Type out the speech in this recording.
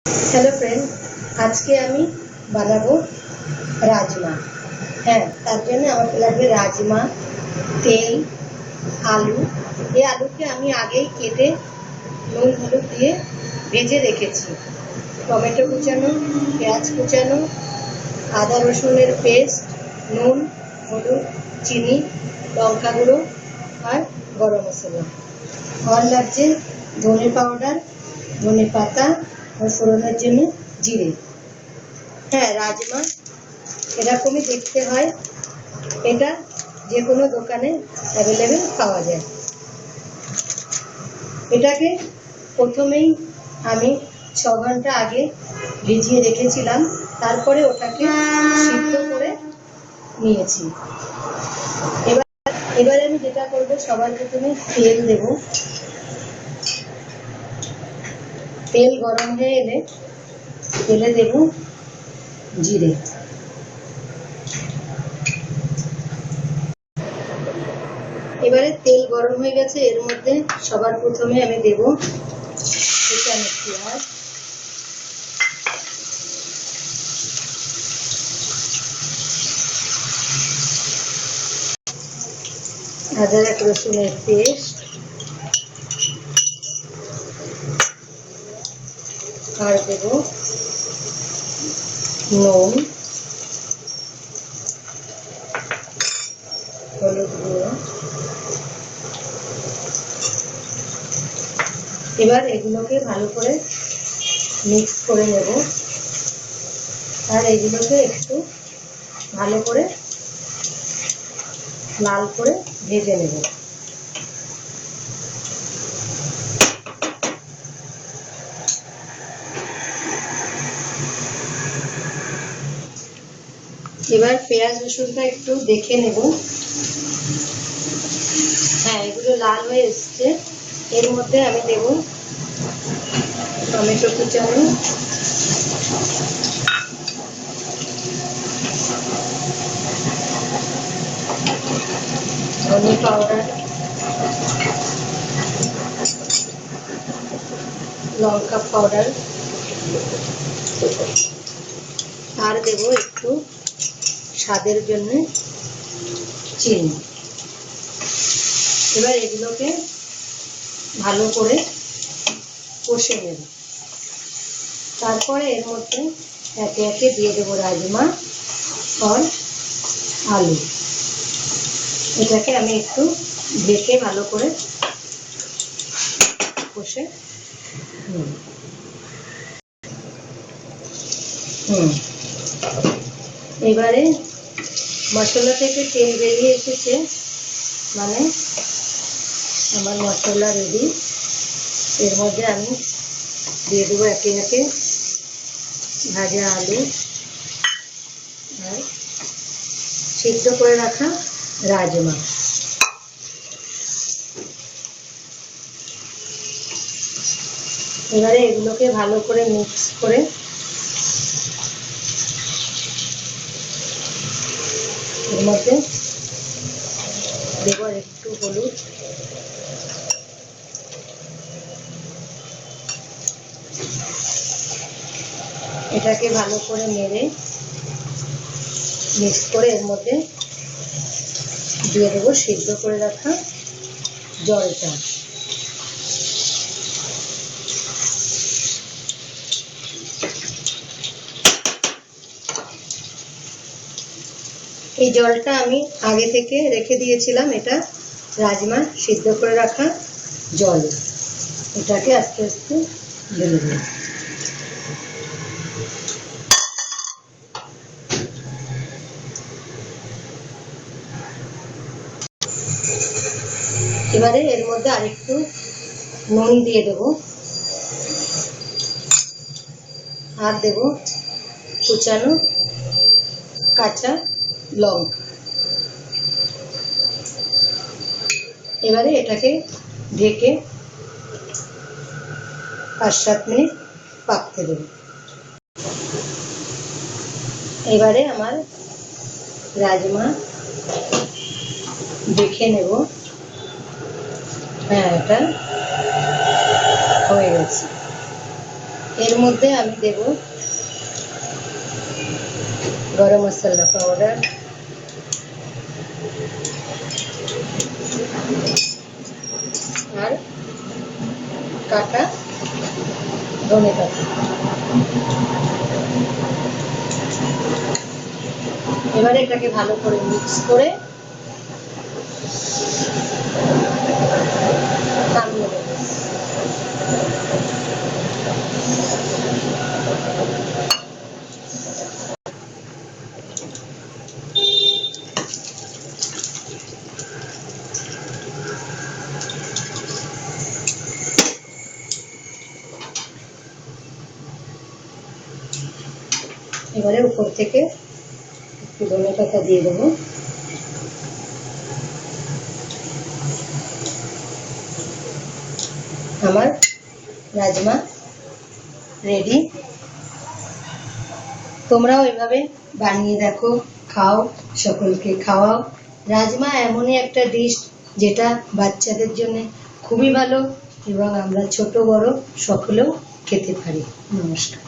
Hello friend, आज के आमी बानाबो राजमा। हाँ, तार जन्य आमाके लागबे राजमा, तेल, आलू। ये आलू के आमी आगेई केटे নুন হলুদ দিয়ে ভেজে রেখেছি। টমেটো কুচানো, পেঁয়াজ কুচানো, আদা রসুনের পেস্ট, নুন, হলুদ, চিনি, লঙ্কা গুঁড়ো আর গরম মশলা। আর লাগছে ধনে পাউডার, ধনে পাতা আর ফোড়নের জন্য জিরে। হ্যাঁ, রাজমা এরকমই দেখতে হয়। এটা যে কোনো দোকানে অ্যাভেলেবেল পাওয়া যায়। এটাকে প্রথমেই আমি 6 ঘন্টা আগে ভিজিয়ে রেখেছিলাম, তারপরে ওটাকে সিদ্ধ করে নিয়েছি। এবারে আমি যেটা করব, সবার প্রথমে তেল দেব। তেল গরম হয়ে এলে তেলে দেব জিরে। এবারে তেল গরম হয়ে গেছে, এর মধ্যে সবার প্রথমে আমি দেব কুচানো পেঁয়াজ, আদা রসুনের পেস্ট আর দেব নুন, হলুদ গুঁড়ো। এবার এগুলোকে ভালো করে মিক্স করে নেব আর এগুলোকে একটু ভালো করে লাল করে ভেজে নেব। এবার পেঁয়াজ রসুনটা একটু দেখে নেব। হ্যাঁ, এগুলো লাল হয়ে এসছে। এর মধ্যে আমি দেব টমেটো কুচানো, ধনে পাউডার, লঙ্কা পাউডার আর দেব একটু স্বাদের জন্য চিনি। এবার এগুলোকে ভালো করে কষে নেব। তারপরে এর মধ্যে একে একে দিয়ে দেবো রাজমা আর আলু। এটাকে আমি একটু ঢেকে ভালো করে কষে নেব। এবারে মশলা থেকে তেল বেরিয়ে এসেছে, মানে আমার মশলা রেডি। এর মধ্যে আমি দিয়ে দেবো একে একে ভাজা আলু আর সিদ্ধ করে রাখা রাজমা। এবারে এগুলোকে ভালো করে মিক্স করে এর মধ্যে দেবো একটু হলুদ, এটাকে ভালো করে নেড়ে মিক্স করে এর মধ্যে দিয়ে দেবো সিদ্ধ করে রাখা জলটা। এই জলটা আমি আগে থেকে রেখে দিয়েছিলাম, এটা রাজমা সিদ্ধ করে রাখা জল। এটাকে আস্তে আস্তে ঢেলে দেব। এবারে এর মধ্যে আরেকটু নুন দিয়ে দেব আর দেব কুচানো কাঁচা লঙ্কা। এবারে এটাকে ঢেকে 5-7 মিনিট পাকতে দেব। এবারে আমার রাজমা দেখে নেব। হ্যাঁ, এটা হয়ে গেছে। এর মধ্যে আমি দেব গরম মশলা পাউডার, আর কাটা ধনে পাতা। এবারে এটাকে ভালো করে মিক্স করে নামিয়ে দেব। এবারে উপর থেকে একটু ধনে পাতা দিয়ে দেবো। আমার রাজমা রেডি। তোমরাও এভাবে বানিয়ে দেখো, খাও, সকলকে খাওয়াও। রাজমা এমনই একটা ডিশ যেটা বাচ্চাদের জন্য খুবই ভালো এবং আমরা ছোট বড় সকলেও খেতে পারি। নমস্কার।